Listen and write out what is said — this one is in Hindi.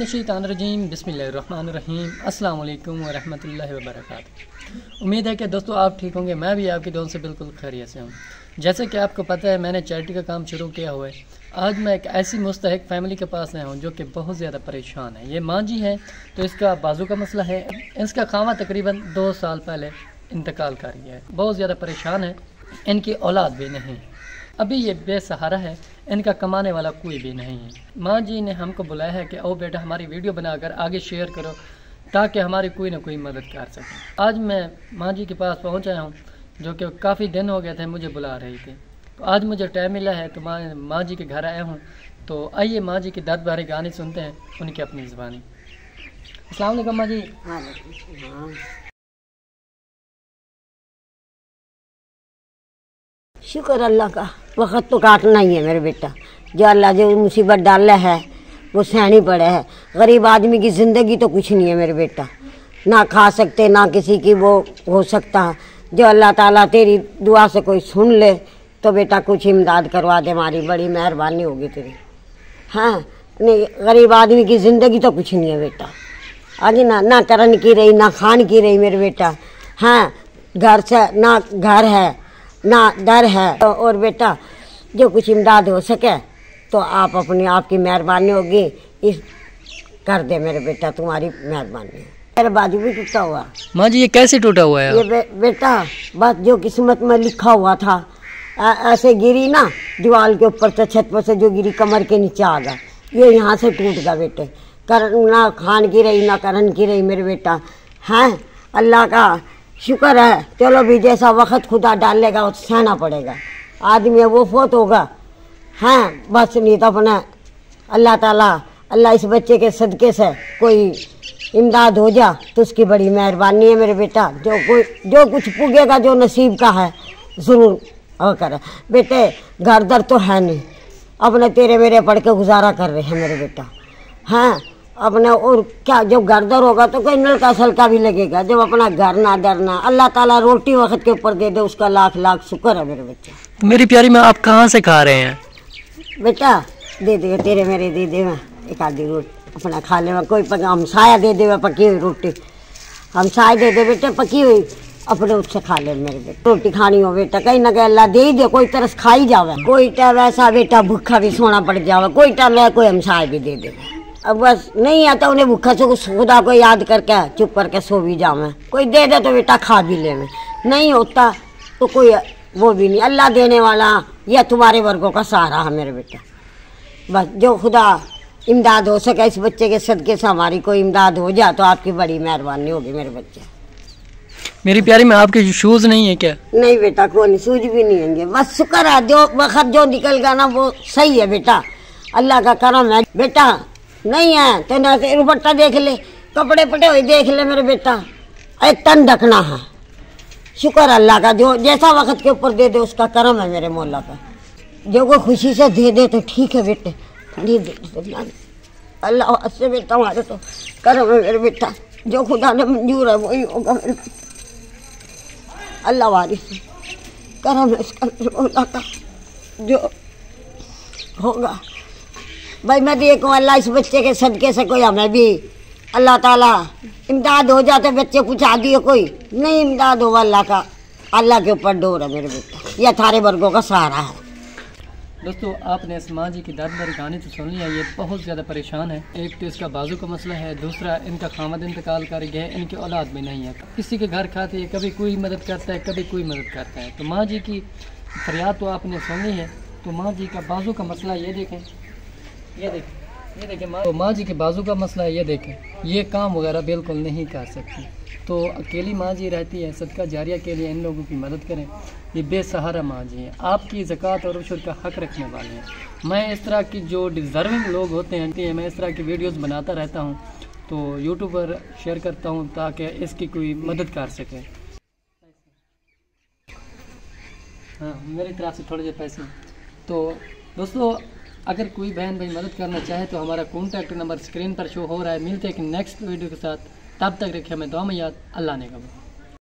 मिनश्शैतानिर्रजीम बिस्मिल्लाहिर्रहमानिर्रहीम अस्सलाम वालेकुम वरहमतुल्लाहि वबरकातुहू। उम्मीद है कि दोस्तों आप ठीक होंगे। मैं भी आपकी दुआ से बिल्कुल खैरियत से हूँ। जैसे कि आपको पता है मैंने चैरिटी का काम शुरू किया हुआ है। आज मैं एक ऐसी मुस्तहिक फ़ैमिली के पास आया हूँ जो कि बहुत ज़्यादा परेशान है। ये माँ जी है तो इसका बाजू का मसला है। इसका खामा तकरीबन 2 साल पहले इंतकाल कर गया है। बहुत ज़्यादा परेशान है, इनकी औलाद भी नहीं, अभी ये बेसहारा है, इनका कमाने वाला कोई भी नहीं है। माँ जी ने हमको बुलाया है कि ओ बेटा हमारी वीडियो बनाकर आगे शेयर करो ताकि हमारी कोई ना कोई मदद कर सके। आज मैं माँ जी के पास पहुँचा हूँ जो कि काफ़ी दिन हो गए थे मुझे बुला रही थी। तो आज मुझे टाइम मिला है तो माँ जी के घर आया हूँ। तो आइए माँ जी के दर्द भरे गाने सुनते हैं उनकी अपनी ज़बानी। अस्सलाम वालेकुम माँ जी। शुक्र अल्लाह का, वक़्त तो काटना ही है मेरे बेटा। जो अल्लाह जो मुसीबत डाला है वो सहनी पड़े है। गरीब आदमी की ज़िंदगी तो कुछ नहीं है मेरे बेटा, ना खा सकते ना किसी की वो हो सकता है। जो अल्लाह ताला तेरी दुआ से कोई सुन ले तो बेटा कुछ इमदाद करवा दे, हमारी बड़ी मेहरबानी होगी तेरी। हाँ नहीं, गरीब आदमी की ज़िंदगी तो कुछ नहीं है बेटा। आज ना करन की रही ना खान की रही मेरे बेटा। हाँ घर से ना घर है ना डर है। और बेटा जो कुछ इमदाद हो सके तो आप अपनी आपकी मेहरबानी होगी इस कर दे मेरे बेटा, तुम्हारी मेहरबानी है। मेरे बाजू भी टूटा हुआ। माँ जी ये कैसे टूटा हुआ है? ये बेटा बस जो किस्मत में लिखा हुआ था ऐसे गिरी ना दीवार के ऊपर से, छत पर से जो गिरी कमर के नीचे आ गया, ये यहाँ से टूट गया बेटे। ना खान की रही ना करन की रही मेरे बेटा। हैं अल्लाह का शुक्र है। चलो भी जैसा वक्त खुदा डालेगा वो सहना पड़ेगा। आदमी है वो फोत होगा। हाँ बस नहीं तो अपना अल्लाह ताला अल्लाह इस बच्चे के सदके से कोई इमदाद हो जा तो उसकी बड़ी मेहरबानी है मेरे बेटा। जो कुछ पुगेगा जो नसीब का है ज़रूर हो करे बेटे। घर दर तो है नहीं, अपने तेरे मेरे पढ़ के गुजारा कर रहे हैं मेरे बेटा। हाँ अपने और क्या, जब घर दर होगा तो कोई नलका सलका भी लगेगा। जब अपना घर ना डरना, अल्लाह ताला रोटी वक्त के ऊपर दे दे उसका लाख लाख शुक्र है मेरे बच्चे। मेरी प्यारी माँ आप कहाँ से खा रहे हैं? बेटा दे दे तेरे मेरे दे दे मैं एक आधी रोटी अपना खा ले। कोई हमसाया दे दे पकी हुई रोटी, हमसाया दे दे बेटे पकी हुई, अपने उससे खा ले मेरे बेटे। रोटी खानी हो बेटा कहीं ना कहीं अल्लाह दे ही दे, कोई तरस खा ही जावे। कोई टाइम ऐसा बेटा भूखा भी सोना पड़ जावे, कोई टाइम कोई हमसाया भी दे दे। अब बस नहीं आता उन्हें भूखा से खुदा को याद करके चुप करके सो भी जावे। कोई दे दे तो बेटा खा भी ले, में नहीं होता तो कोई वो भी नहीं। अल्लाह देने वाला या तुम्हारे वर्गों का सहारा है मेरे बेटा। बस जो खुदा इमदाद हो सके इस बच्चे के सदके से हमारी कोई इमदाद हो जाए तो आपकी बड़ी मेहरबानी होगी मेरे बच्चे। मेरी प्यारी में आपके शूज़ नहीं है क्या? नहीं बेटा कोई नहीं, सूझ भी नहीं होंगे। बस शुक्र है जो वक्त जो निकल गया ना वो सही है बेटा, अल्लाह का करम है बेटा। नहीं है तो ना दुपट्टा देख ले, कपड़े पटे हुए देख ले मेरे बेटा, एक तन ढकना है। शुक्र अल्लाह का जो जैसा वक्त के ऊपर दे दे उसका करम है मेरे मौला का। जो कोई खुशी से दे दे तो ठीक है बेटे, नहीं दे तो अल्लाह से बेटा हमारे तो करम है मेरे बेटा। जो खुदा ने मंजूर है वही होगा मेरे बेटा। अल्लाह वारिस करम है इसका मौला का, जो होगा भाई मैं देखूँ अल्लाह इस बच्चे के सदके से कोई हमें भी अल्लाह ताला इमदाद हो जाते। बच्चे कुछ आदि है कोई नहीं इमदाद हो अल्लाह का, अल्लाह के ऊपर डोर है मेरे बेटा, यह थारे वर्गों का सहारा है। दोस्तों आपने इस माँ जी की दर्द भरी कहानी तो सुन लिया। ये बहुत ज़्यादा परेशान है। एक तो इसका बाजू का मसला है, दूसरा इनका खामद इंतकाल कर गया, इनकी औलाद भी नहीं है। किसी के घर खाते हैं, कभी कोई मदद करता है कभी कोई मदद करता है। तो माँ जी की फरियाद तो आपने सुन ली है। तो माँ जी का बाजू का मसला ये देखें, ये देखें माँ जी के बाजू का मसला है। ये देखें ये काम वगैरह बिल्कुल नहीं कर सकती। तो अकेली माँ जी रहती है। सदका जारिया के लिए इन लोगों की मदद करें। ये बेसहारा माँ जी हैं, आपकी ज़कात और उशर का हक़ रखने वाले हैं। मैं इस तरह की जो डिज़र्विंग लोग होते हैं मैं इस तरह की वीडियोस बनाता रहता हूँ तो यूट्यूब पर शेयर करता हूँ ताकि इसकी कोई मदद कर सके। हाँ मेरी तरफ से थोड़े से पैसे। तो दोस्तों अगर कोई बहन भाई मदद करना चाहे तो हमारा कॉन्टैक्ट नंबर स्क्रीन पर शो हो रहा है। मिलते हैं कि नेक्स्ट वीडियो के साथ, तब तक रखिए हमें दुआ में याद। अल्लाह ने कबूल।